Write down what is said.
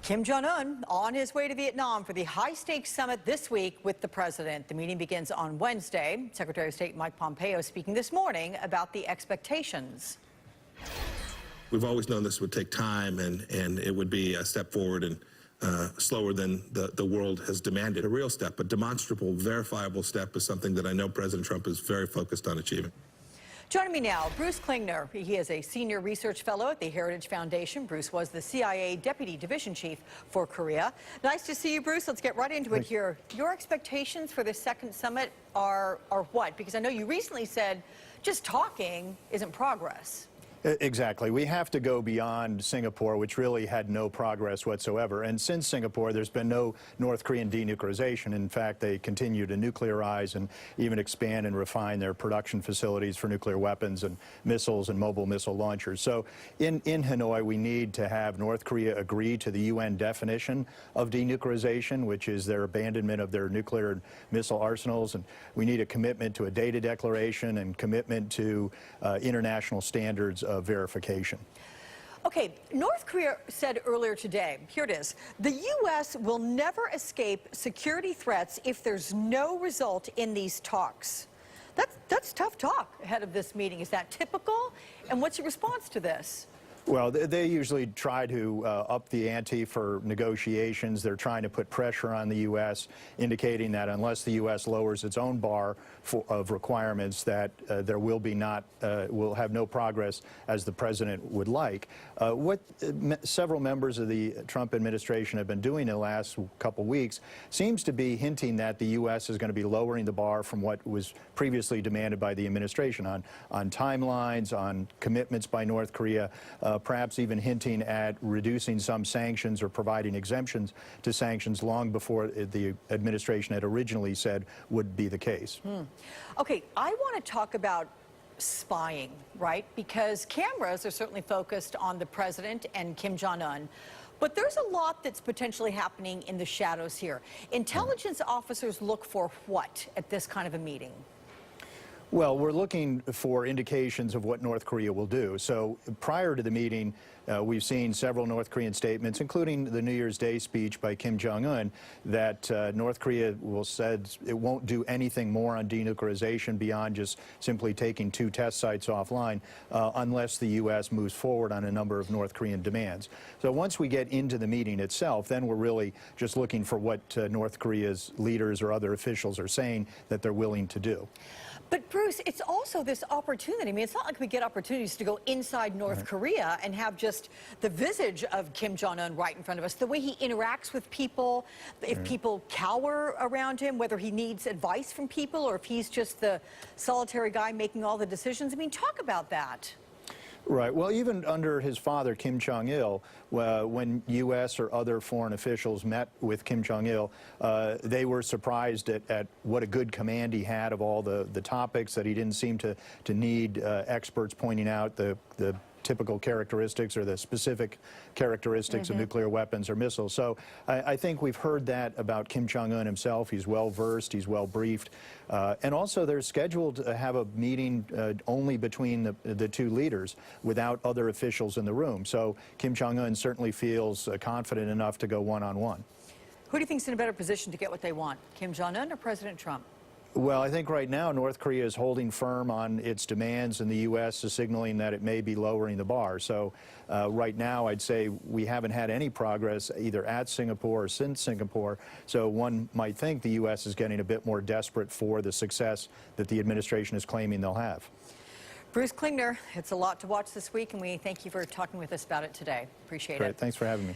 Kim Jong-un on his way to Vietnam for the high-stakes summit this week with the president. The meeting begins on Wednesday. Secretary of State Mike Pompeo speaking this morning about the expectations. We've always known this would take time and it would be a step forward and slower than the world has demanded. A real step, a demonstrable, verifiable step is something that I know President Trump is very focused on achieving. Joining me now, Bruce Klingner. He is a senior research fellow at the Heritage Foundation. Bruce was the CIA Deputy Division Chief for Korea. Nice to see you, Bruce. Let's get right into it here. Your expectations for the second summit are what? Because I know you recently said just talking isn't progress. Exactly. We have to go beyond Singapore, which really had no progress whatsoever. And since Singapore, there's been no North Korean denuclearization. In fact, they continue to nuclearize and even expand and refine their production facilities for nuclear weapons and missiles and mobile missile launchers. So in Hanoi, we need to have North Korea agree to the UN definition of denuclearization, which is their abandonment of their nuclear and missile arsenals. And we need a commitment to a data declaration and commitment to international standards of verification. Okay, North Korea said earlier today, here it is, the U.S. will never escape security threats if there's no result in these talks. That's tough talk ahead of this meeting. Is that typical? And what's your response to this? Well, they usually try to up the ante for negotiations. They're trying to put pressure on the U.S., indicating that unless the U.S. lowers its own bar of requirements, that there will be will have no progress as the president would like. What several members of the Trump administration have been doing in the last couple weeks seems to be hinting that the U.S. is going to be lowering the bar from what was previously demanded by the administration on timelines, on commitments by North Korea. Perhaps even hinting at reducing some sanctions or providing exemptions to sanctions long before the administration had originally said would be the case. Okay, I want to talk about spying, right? Because cameras are certainly focused on the president and Kim Jong-un. But there's a lot that's potentially happening in the shadows here. Intelligence officers look for what at this kind of a meeting? Well, we're looking for indications of what North Korea will do. So prior to the meeting, we've seen several North Korean statements, including the New Year's Day speech by Kim Jong-un, that North Korea said it won't do anything more on denuclearization beyond just simply taking 2 test sites offline unless the U.S. moves forward on a number of North Korean demands. So once we get into the meeting itself, then we're really just looking for what North Korea's leaders or other officials are saying that they're willing to do. But Bruce, it's also this opportunity. I mean, it's not like we get opportunities to go inside North Korea and have just the visage of Kim Jong-un right in front of us. The way he interacts with people, if people cower around him, whether he needs advice from people or if he's just the solitary guy making all the decisions. I mean, talk about that. Right. Well, even under his father, Kim Jong-il, when U.S. or other foreign officials met with Kim Jong-il, they were surprised at what a good command he had of all the topics, that he didn't seem to need experts pointing out the typical characteristics or the specific characteristics of nuclear weapons or missiles. So I think we've heard that about Kim Jong-un himself. He's well-versed, he's well-briefed. And also they're scheduled to have a meeting only between the 2 leaders without other officials in the room. So Kim Jong-un certainly feels confident enough to go one-on-one. Who do you think's in a better position to get what they want, Kim Jong-un or President Trump? Well, I think right now North Korea is holding firm on its demands, and the U.S. is signaling that it may be lowering the bar. So right now I'd say we haven't had any progress either at Singapore or since Singapore. So one might think the U.S. is getting a bit more desperate for the success that the administration is claiming they'll have. Bruce Klingner, it's a lot to watch this week, and we thank you for talking with us about it today. Appreciate it. Great. Thanks for having me.